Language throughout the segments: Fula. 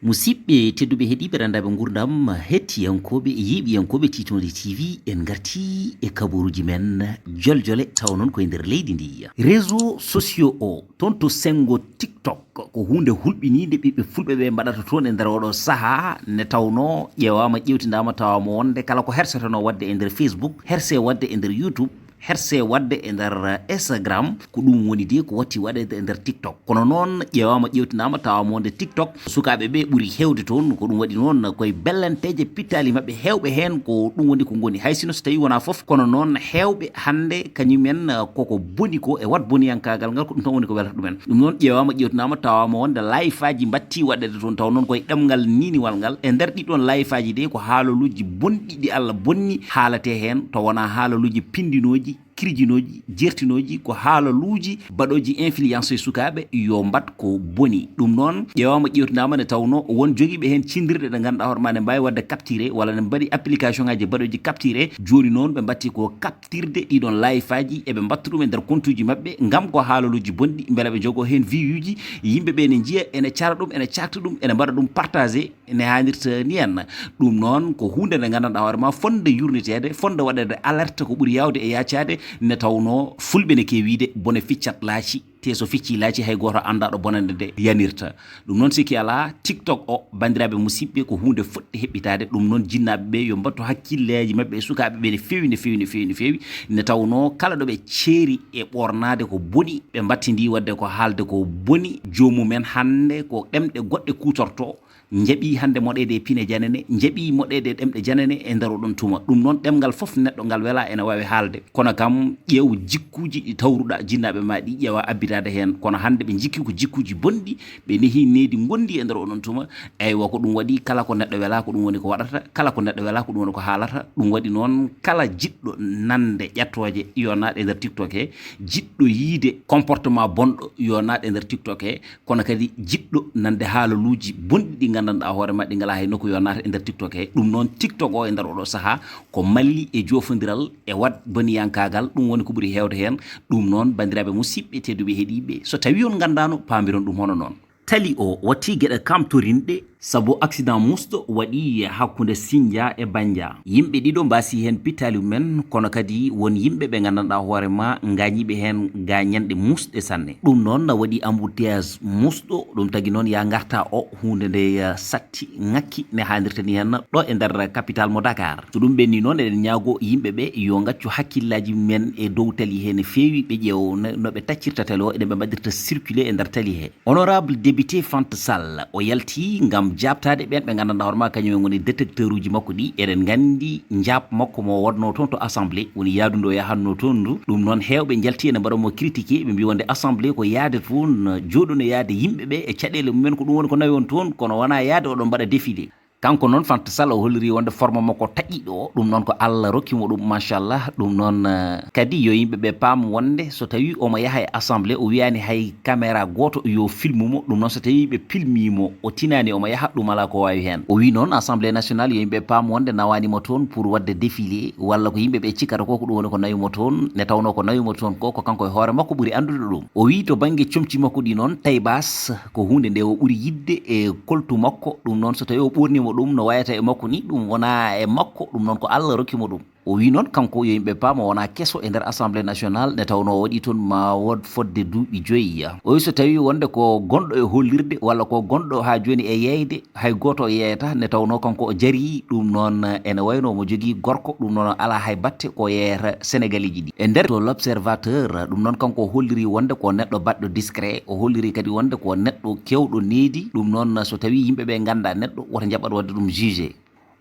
musidɓe tedduɓe heeɗiɓe randaɓe gurdam hettiyankoɓe e yiɓiyankoɓe Titonde TV en garti e kabaruji men joljole taw noon koye nder leydi ndi réseau sociaux o toon to sengo TikTok ko hunde hulɓinide ɓiɓɓe fulɓe ɓe mbaɗata toon e nder oɗo saaha ne tawno ƴewama ƴewtidama tawama wonde kala ko herseteno wadde e nder Facebook herse wadde e nder YouTube herse wadde e nder Instagram ko ɗum woni de ko watti waɗede e nder TikTok kono noon ƴewama ƴewtinama tawama wonde TikTok sukaɓe ɓe ɓuuri hewde toon ko ɗum waɗi noon koye bellanteje pittali mabɓe hewɓe hen ko ɗum woni ko goni hay sino so tawi wona foof kono noon hewɓe hande kañumen koko boni ko e wat boniyankagal ngal ko ɗum tan woni ko welata ɗumen ɗum noon ƴewama ƴewtinama tawama wonde live aji batti waɗede toon taw noon koye ɗemgal niniwal ngal e nder ɗiɗon live aji de ko haalaluji bonɗi ɗi Allah bonni haalate hen to wona haalaluji pindinoji kirjinoji jertinoji ko haalaluji baɗoji influence e sukaɓe yo mbat ko boni ɗum noon ƴewama ƴewtinama nde tawno won joguiɓe hen cindirɗe ɗe ganduɗa hoorema ne mbawi wadde capturé walla ne mbaɗi application ngaji baɗoji capturé joni noon ɓe batti ko captirde ɗiɗon live aji eɓe mbatta ɗum e nder compte uji mabɓe gam ko haalaluji bonɗi beele ɓe jogo hen view uji yimɓeɓe ne jiiya ene cara ɗum ene carta ɗum ene mbaɗa ɗum partagé ne hannirta ni henna ɗum noon ko hunde nde gandanɗa hoorema fonde yurnitede fonde waɗede alerte ko ɓuuri yawde e yaccade ne tawno fulɓe ne kewide bone ficcat laaci te so ficci laaci hay goto anda ɗo bonande nde yanirta ɗum noon sikki ala TikTok o bandiraɓe musidɓe ko hunde foɗɗe heɓɓitade ɗum noon jinnaɓeɓe yo mbattu hakkilleji mabɓe e sukaɓeɓe ne fewi ne tawno kala ɗo ɓe ceeri e ɓornade ko boni ɓe battidi wadde ko haalde ko boni jomumen hande ko ɗemɗe goɗɗe kutorto jaɓi hande moɗede e pine janane jaɓi moɗede ɗemɗe janane e nder oɗon tuma ɗum noon ɗemgal foof neɗɗo ngal wela ene wawi haalde kono kam ƴeew jikkuji ɗi tawruɗa jinnaɓe ma ɗi ƴeewa abbitade hen kono hande ɓe jikki ko jikkuji bonɗi ɓe neehi needi gondi e nder oɗon tuma eywa ko ɗum waɗi kala ko neɗɗo wela ko ɗum woni ko waɗata kala ko neɗɗo wela ko ɗum woni ko haalata ɗum waɗi noon kala jiɗɗo nande ƴettoje yo naat e nder TikTok he jiɗɗo yiide comportement bonɗo yo naat e nder TikTok he kono kadi jiɗɗo nande haalaluji bonɗi ɗi gandanɗa hoorema ɗi ngala hay nokku yo naata e nder TikTok he ɗum noon TikTok o e nder oɗo saaha ko malli e jofodiral e wat boniyankagal ɗum woni ko ɓuuri hewde hen ɗum noon bandiraɓe musidɓe tedduɓe heeɗiɓe so tawi on gandano pamiron ɗum hono noon tali o watti gueɗe kamtorinɗe sabu accident musɗo waɗi hakkude Sindia e Bandia yimɓe ɗiɗo mbasi hen pittali mumen kono kadi won yimɓe ɓe gandanɗa hoorema gañiɓe hen gañanɗe musɗe sanne ɗum noon waɗi embouteillage musɗo ɗum tagui noon ya garta o hunde nde satti ngakki ne hannirta ni hen ɗo e nder capital mo Dakar so ɗum ɓenni noon eɗen ñaago yimɓeɓe yo gaccu hakkillaji men e dow tali he ne fewi ɓe ƴeew no ɓe taccirta tali o eɗen ɓe mbaɗirta circulé e nder tali he honorable député Fanta Sall o yalti ngam jabtade ɓen ɓe gandanɗa hoorema kañumen woni détecteur uji makko ɗi eɗen gandi jab makko mo wonno toon to assemblée woni yaadude o yahanno toon ndu ɗum noon hewɓe jalti ene mbaɗamo critiqué ɓe mbi wonde assemblée ko yaade toon joɗone yaade yimɓeɓe e caɗele mumen ko ɗum woni ko nawi on toon kono wona yaade oɗon mbaɗa défilé kanko noon Fanta Sall o holliri wonde forme makko taƴƴiɗo o ɗum noon ko Allah rokkimo ɗum machallah ɗum noon kadi yo yimɓeɓe paam wonde so tawi omo yaha e assemblée o wiyani hay caméra goto yo filmumo ɗum noon so tawi ɓe filmimo o tinani omo yaha ɗum ala ko wawi hen o wi noon assemblée nationale yo yimɓeɓe paam wonde nawanimo toon pour wadde défilé walla ko yimɓeɓe cikkata ko ɗum woni ko nawimo toon ne tawno ko nawimo toon ko kanko e hoore makko ɓuuri andude ɗum o wi to banggue comci makko ɗi noon taybas ko hunde nde o ɓuuri yidde e koltu makko ɗum noon so tawi o ɓurnimo ɗum no wayata e makko ni ɗum wona e makko ɗum noon ko Allah rokkimo ɗum o wi noon kanko yo yimɓe paama wona kesso e nder assemblée nationale nde tawno o waɗi toon ma wod fodde duuɓi 5 o wi so tawi wonde ko gonɗo e hollirde walla ko gonɗo ha joni e yeyde hay goto o yeyata nde tawno kanko o jaari ɗum noon ene wayno omo jogui gorko ɗum noon ala hay batte ko yeyata sénégalais ji ɗi e nder to l'observateur ɗum noon kanko o holliri wonde ko neɗɗo baɗɗo discret o holliri kadi wonde ko neɗɗo kewɗo needi ɗum noon so tawi yimɓeɓe ganda neɗɗo woto jaɓat wadde ɗum jugé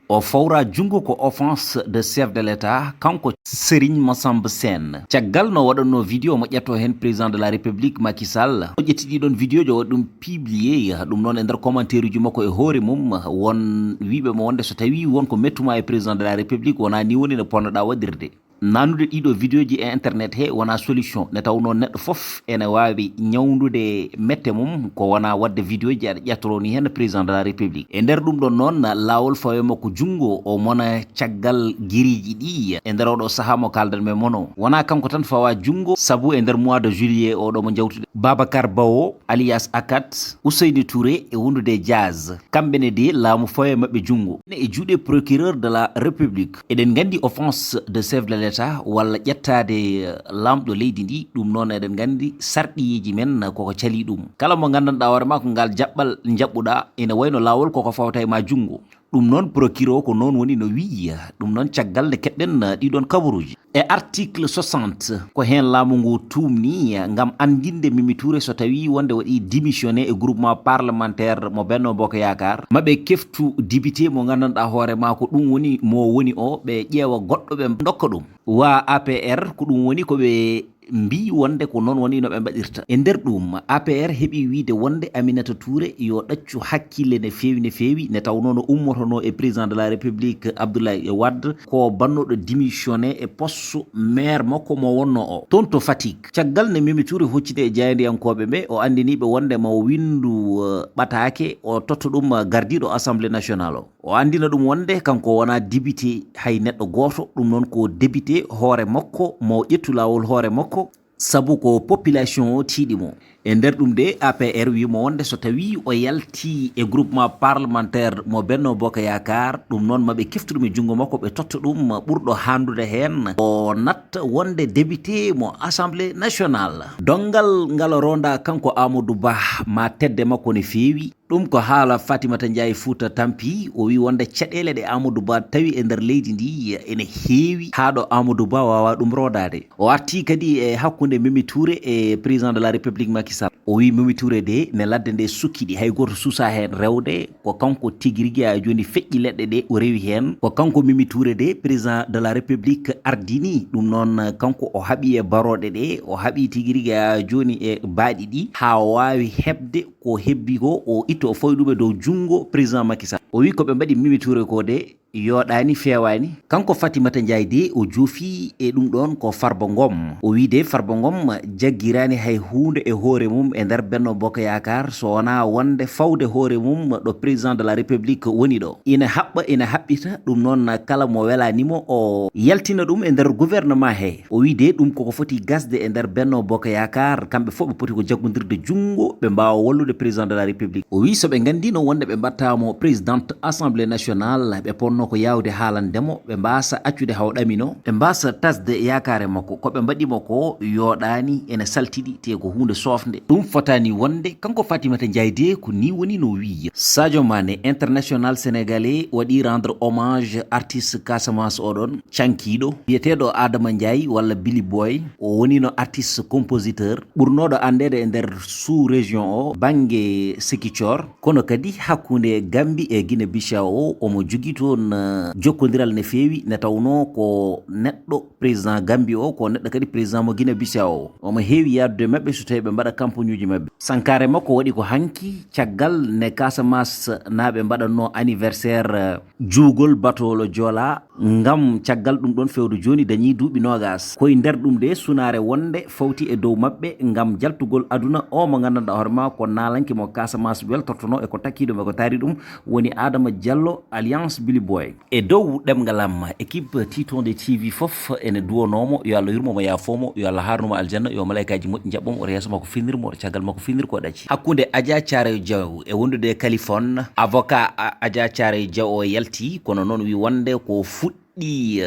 o fawra jungo ko offense de chef de l'état kanko Serigne Massamba Sène caggal no waɗanno vidéo mo ƴetto hen président de la république Macky Sall o ƴetti ɗiɗon vidéo jo waɗi ɗum publié ɗum noon e nder commentaire uji makko e hoore mum won wiɓe mo wonde so tawi wonko mettuma e président de la république wona ni woni no ponnoɗa waɗirde nanude ɗiɗo vidéoji e internet he wona solution ne tawno neɗɗo fof ene wawi ñawdude mette mum ko wona wadde vidéoji aɗa ƴettoroni hen président de la république e nder ɗum ɗon noon lawol fawe makko jungo o mona caggal guiriji ɗi e nder oɗo saaha mo kaldan men mono wona kanko tan fawa jungo saabu e nder mois de juillet oɗo mo jawtude Babacar Bawo alias Akat Ousseynou Touré e wondude Diaz kamɓene de laamu fawe mabɓe jungo e juuɗe procureur de la république eɗen gandi offense de chef de l'état walla ƴettade lamɗo leydi ndi ɗum noon eɗen gandi sarɗiyeji men koko cali ɗum kala mo gandanɗa hoorema ko ngal jaɓɓal jaɓɓuɗa ene wayno lawol koko fawta e ma jungo ɗum noon procureur ko noon woni no wiya ɗum noon caggal nde keɗɗen ɗiɗon kabaruji e article 60 ko hen laamu ngu tumni ngam andinde Mimi Touré so tawi wonde waɗi démissionné e groupement parlementaire mo Benno Bokk Yakar maɓe keftu député mo gandanɗa hoorema ko ɗum woni mo woni o ɓe ƴeewa goɗɗo ɓe dokka ɗum wa APR ko ɗum woni koɓe mbi wonde ko noon woni no ɓe mbaɗirta e nder ɗum APR heeɓi wiide wonde Aminata Touré yo ɗaccu hakkille ne feewi ne tawno no ummotono e président de la république Abdoulaye Wade ko bannoɗo démissionné e poste maire makko mo wonno o toon to Fatick caggal ne Mimi Touré hoccide e jeyandiyankoɓe ɓe o andiniɓe wonde mo windu ɓatake o totta ɗum gardiɗo assemblée nationale o andina ɗum wonde kanko wona député hay neɗɗo goto ɗum noon ko député hoore makko mo ƴettu lawol hoore makko sabu ko population o tiiɗi mo e nder ɗum de APR wimo wonde so tawi o yalti e groupement parlementaire mo Benno Bokk Yakar ɗum noon maɓe keftuɗum e jungo makko ɓe totta ɗum ɓurɗo handude hen o natta wonde député mo assemblée nationale dongal ngal ronda kanko Amadou Ba ma tedde makko ne feewi ɗum ko haala Fatimata Ndiaye fouta tampi o wi wonde caɗele ɗe Amadou Ba tawi e nder leydi ndi ene heewi haɗo Amadou Ba wawa ɗum rodade o arti kadi e hakkude Mimi Touré e président de la république Macky Sall o wi Mimi Touré de ne ladde nde sukkiɗi hay goto suusa hen rewde ko kanko tigui rigui a joni feƴƴi leɗɗe ɗe o rewi hen ko kanko Mimi Touré de président de la république ardini ɗum noon kanko o haaɓi e baroɗe ɗe o haaɓi tigui rigui a joni e baaɗi ɗi ha wawi hebde ko hebbi ko o itto o fawi ɗum e dow jungo président Macky Sall o wi koɓe mbaɗi Mimi Touré ko de yoɗani fewani kanko Fatimata Ndiaye de o joofi e ɗum ɗon ko Farba ngom o wi de Farba ngom jaggirani hay hunde e hoore mum e nder Benno Bokk Yakar so wona wonde fawde hoore mum ɗo président de la république woni ɗo ina haɓɓa ina haɓɓita ɗum noon kala mo welanimo o yaltina ɗum e nder gouvernement he o wi de ɗum koko foti gasde e nder Benno Bokk Yakar kamɓe fof ɓe poti ko jaggodirde jungo ɓe mbawa wallude président de la république o wi soɓe gandino wonde ɓe mbattamo présidente assemblée nationale ɓe ponno ko yawde haalandemo ɓe mbasa accude haw ɗamino ɓe mbasa tasde yakare makko koɓe mbaɗimo ko yoɗani ene saltiɗi te ko hunde sofde ɗum fotani wonde kanko Fatimata Ndiaye de ko ni woni no wiya Sadio Mané international sénégalais waɗi rendre hommage artiste Casamance oɗon cankiɗo biyeteɗo Adama Ndiaye walla Billy Boy o woni no artiste compositeur ɓurnoɗo andede e nder sous région o banggue Ziguinchor kono kadi hakkude Gambie e Guinée Bissau omo jogui toon jokkodiral ne feewi ne tawno ko neɗɗo président Gambie o ko neɗɗo kadi président mo Guinée Bissau omo heewi yaddude mabɓe so tawi ɓe mbaɗa campagne uji mabɓe sankare makko waɗi ko hanki caggal ne Casamance naaɓe mbaɗanno anniversaire juugol batolo Joola ngam caggal ɗum ɗon fewde joni dañi duuɓi nogas koye nder ɗum de sunare wonde fawti e dow mabɓe ngam jaltugol aduna o mo gandanɗa hoorema ko nalanke mo Casamance weltortono e ko takkiɗum e ko taari ɗum woni Adama Diallo alliance Billy Boy e dow ɗemgal am équipe titonde TV fof ene duwonomo yo Allah yurmomo yafomo yo Allah harnumo aljanna yo malaikaji moƴƴi jaɓɓomo oto yeeso makko finirmo oto caggal makko finir ko ɗaci hakkude Adja Thiaroye Diaw e wondude Kaliphon avocat Adja Thiaroye Diaw o yalti kono noon wi wonde ko fuɗɗi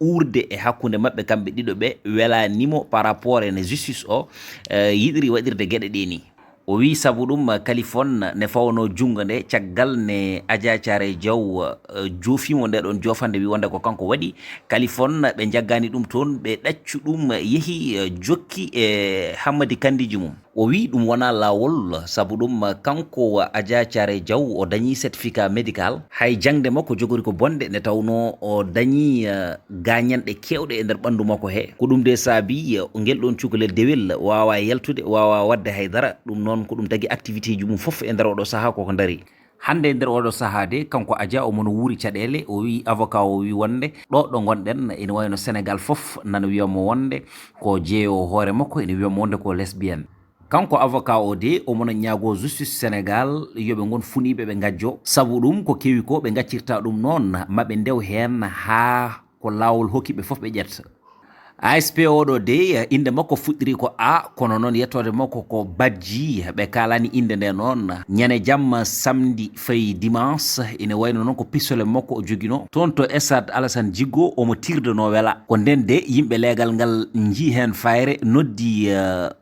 urde e hakkude mabɓe kamɓe ɗiɗo ɓe welanimo par rapport ene justice o yiɗiri waɗirde gueɗe ɗe ni o wi sabu ɗum Kaliphon ne fawno jungo nde caggal ne Adja Thiaroye Diaw joofimo nde ɗon jofande wi wonde ko kanko waɗi Kaliphon ɓe jaggani ɗum toon ɓe ɗaccu ɗum yeehi jokki e Hammadi Kandiji mum o wi ɗum wona lawol sabu ɗum kanko Adja Thiaroye Diaw o dañi certificat médical hay jangde makko jogori ko bonde ne tawno o dañi gañanɗe kewɗe e nder ɓandu makko he ko ɗum de saabi ngel ɗon cukalel dewel wawa yaltude wawa wadde haydara ɗum noon ko ɗum tagui activité ji mum foof e nder oɗo saaha koko daari hande nder oɗo saha de kanko Adja o mono wuuri caɗele o wi avocat o wi wonde ɗo gonɗen ene wayno Sénégal fof nana wiyamo wonde ko jeeyo hoore makko ene wiyamo wonde ko lesbienne. kanko avocat o de o mono ñaago justice Sénégal yoɓe gon funiɓe ɓe gajjo sabu ɗum ko kewi ko ɓe gaccirta ɗum noon maɓe ndew hen ha ko lawol hokkiɓe fof ɓe ƴetta. ASP oɗo de inde makko fuɗɗiri ko A kono noon yettode makko ko Badji ɓe kalani inde nde noon ñande jamma samedi fayi dimanche ine wayno noon ko pistole makko o joguino toon to Stade Alassane Djigo omo tirdeno wela ko nden de yimɓe leegal ngal jii hen fayre noddi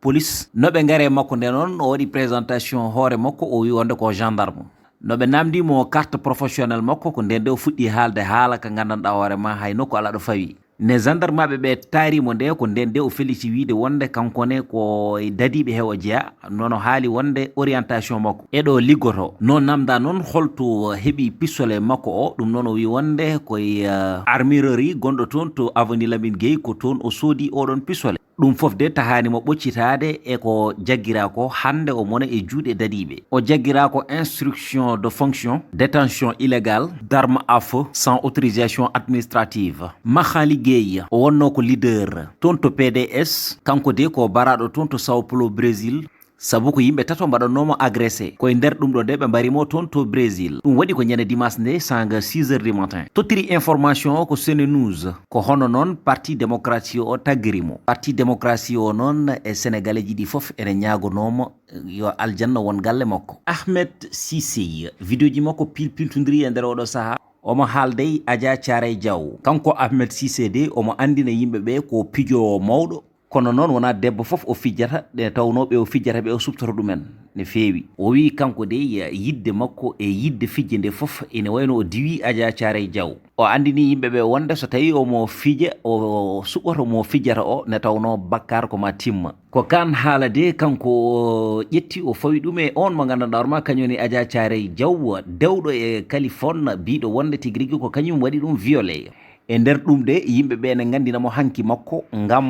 police noɓe gaare makko nde noon o waɗi présentation hoore makko o wi wonde ko gendarme noɓe namdimo carte professionnel makko ko nden de o fuɗɗi haalde haala ka gandanɗa hoorema hay nokku ala ɗo fawi ne gendarmeɓe ɓe taarimo nde ko nden de o feliti wiide wonde kankone ko dadiɓe heewo jeeya nono haali wonde orientation makko eɗo liggoto non namda noon holto heeɓi pistole makko o ɗum noon o wi wonde koye armurerie gonɗo toon to avenue Lamine Gueye ko toon o soodi oɗon pistole ɗum fof de tahanimo ɓoccitade e ko jaggira ko hande o mona e juuɗe dadiɓe o jaggira ko instruction de fonction détention illégale d'armes à feu sans autorisation administrative Mahali Gueye o wonno ko leader toon to PDS kanko de ko baraɗo toon to Sao Paulo Brésil sabu ko yimɓe tato mbaɗannomo agressé koye nder ɗum ɗo de ɓe mbarimo toon to Brésil ɗum waɗi ko ñande dimanche nde sanga 6 heures du matin tottiri information o ko Sene News ko hono noon parti démocratie o taggirimo parti démocratie o noon e sénégalais ji ɗi foof ene ñagonomo yo aljanna won galle makko Ahmed Cissé vidéo ji makko pilpiltodiri e nder oɗo saaha omo haalday Adja Thiaray Diaw kanko Ahmed Cissé de omo andina yimɓe ɓe ko pijowo mawɗo kono noon wona debbo fof o fijjata ɗe tawnoɓe o fijjata ɓe o subtata ɗumen ne feewi o wi kanko de yidde makko e yidde fijje nde fof ene wayno o diwi Adja Thiaray Diaw o andini yimɓe ɓe wonde so tawi omo fija o suɓoto mo fijjata o ne tawno bakkar koma timma ko kan haala de kanko ƴetti o fawi ɗum e on mo gandanɗa horma kañum woni Adja Thiaray Diaw dewɗo e Kaliphon biɗo wonde tigui rigui ko kañum waɗi ɗum violé e nder ɗum de yimɓe ɓe ne gandinamo hanki makko ngam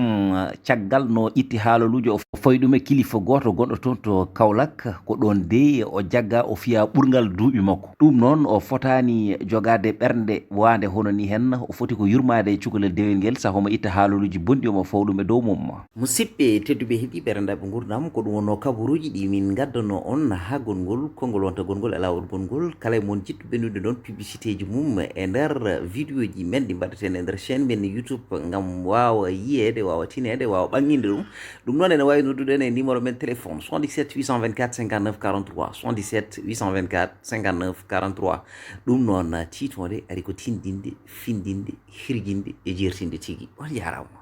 caggal no ƴitti haalaluji o fawi ɗum e kilifa goto gonɗo toon to Kaolack ko ɗon de o jagga o fiya ɓurgal duuɓi makko ɗum noon o fotani jogade ɓernde wande hono ni hen o foti ko yurmade cukalel dewel ngel sahomo itta haalaluji bonɗi omo faw ɗum e dow mum musidɓe tedduɓe heeɗiɓe rendaɓe gurdam ko ɗum wonno kabaruji ɗi min gaddano on ha gongol konngol wonta gongol e lawol gongol kala e mon jittu ɓennude noon publicité ji mum e nder vidéo ji men ɗi mbaɗaten e nder chaîne men YouTube ngam wawa yiyede wawa tinede wawa ɓanginde ɗum noon ene wawi nodduɗen e numéro men téléphone 77 824 59 43 77 824 59 43 ɗum noon titode ari ko tindinde findinde hirguinde e jertinde tigui on jarama